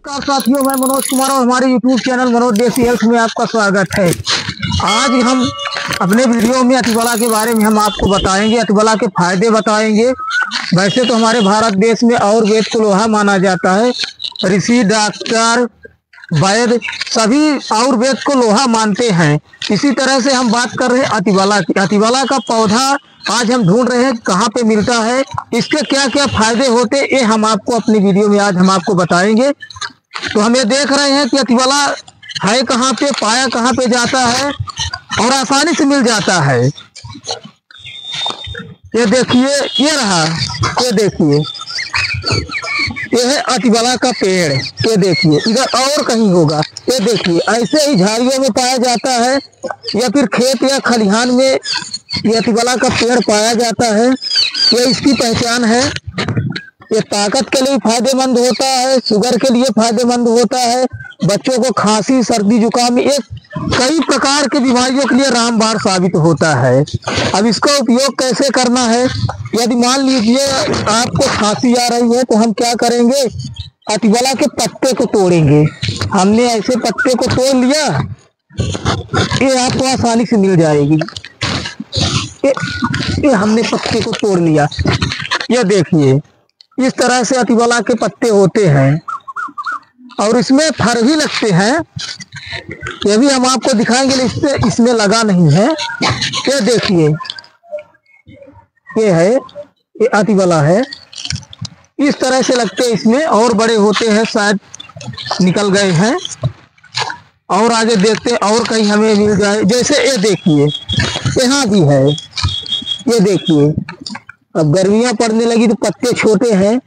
नमस्कार साथियों, मैं मनोज कुमार और हमारे YouTube चैनल मनोज देसी हेल्थ में आपका स्वागत है। आज हम अपने वीडियो में अतिबला के बारे में हम आपको बताएंगे, अतिबला के फायदे बताएंगे। वैसे तो हमारे भारत देश में आयुर्वेद को लोहा माना जाता है। ऋषि, डॉक्टर, वैद्य सभी आयुर्वेद को लोहा मानते हैं। इसी तरह से हम बात कर रहे हैं अतिबला की। अतिबला का पौधा आज हम ढूंढ रहे हैं कहाँ पे मिलता है, इसके क्या क्या फायदे होते हैं, ये हम आपको अपनी वीडियो में आज हम आपको बताएंगे। तो हम ये देख रहे हैं कि अतिबला है कहाँ पे, पाया कहाँ पे जाता है और आसानी से मिल जाता है। ये देखिए, ये रहा, ये देखिए, ये है अतिबला का पेड़। ये देखिए, इधर और कहीं होगा। ये देखिए, ऐसे ही झाड़ियों में पाया जाता है या फिर खेत या खलिहान में ये अतिबला का पेड़ पाया जाता है। ये इसकी पहचान है। ये ताकत के लिए फायदेमंद होता है, शुगर के लिए फायदेमंद होता है, बच्चों को खांसी, सर्दी, जुकाम, एक कई प्रकार की बीमारियों के लिए रामबाण साबित होता है। अब इसका उपयोग कैसे करना है, यदि मान लीजिए आपको खांसी आ रही है तो हम क्या करेंगे, अतिबला के पत्ते को तोड़ेंगे। हमने ऐसे पत्ते को तोड़ लिया, ये आपको आसानी से मिल जाएगी। ये हमने पत्ते को तोड़ लिया। ये देखिए, इस तरह से अतिबला के पत्ते होते हैं और इसमें फर भी लगते हैं। ये भी हम आपको दिखाएंगे, इसमें लगा नहीं है। ये देखिए, ये है, ये अतिबला है। इस तरह से लगते हैं, इसमें और बड़े होते हैं, शायद निकल गए हैं। और आगे देखते हैं और कहीं हमें मिल जाए। जैसे ये देखिए, यहाँ भी है। ये देखिए, अब गर्मियाँ पड़ने लगी तो पत्ते छोटे हैं,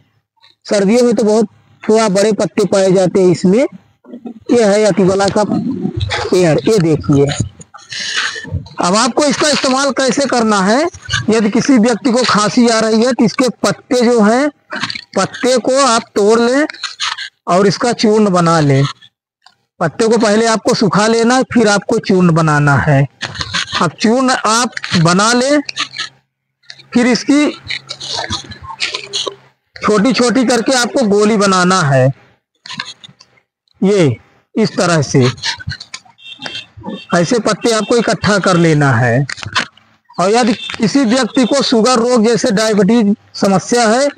सर्दियों में तो बहुत थोड़ा बड़े पत्ते पाए जाते हैं इसमें। ये है अतिबला का पेड़। ये देखिए, अब आपको इसका इस्तेमाल कैसे करना है, यदि किसी व्यक्ति को खांसी आ रही है तो इसके पत्ते जो हैं, पत्ते को आप तोड़ लें और इसका चूर्ण बना लें। पत्ते को पहले आपको सुखा लेना है, फिर आपको चूर्ण बनाना है। अब चूर्ण आप बना लें, फिर इसकी छोटी छोटी करके आपको गोली बनाना है। ये इस तरह से ऐसे पत्ते आपको इकट्ठा कर लेना है। और यदि किसी व्यक्ति को शुगर रोग जैसे डायबिटीज समस्या है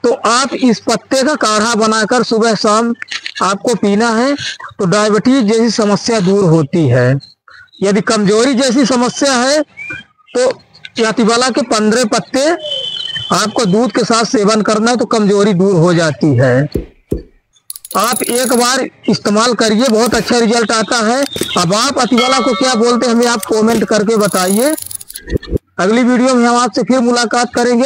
तो आप इस पत्ते का काढ़ा बनाकर सुबह शाम आपको पीना है, तो डायबिटीज जैसी समस्या दूर होती है। यदि कमजोरी जैसी समस्या है तो अतिबला के 15 पत्ते आपको दूध के साथ सेवन करना है, तो कमजोरी दूर हो जाती है। आप एक बार इस्तेमाल करिए, बहुत अच्छा रिजल्ट आता है। अब आप अतिबला को क्या बोलते हैं हमें आप कमेंट करके बताइए। अगली वीडियो में हम आपसे फिर मुलाकात करेंगे।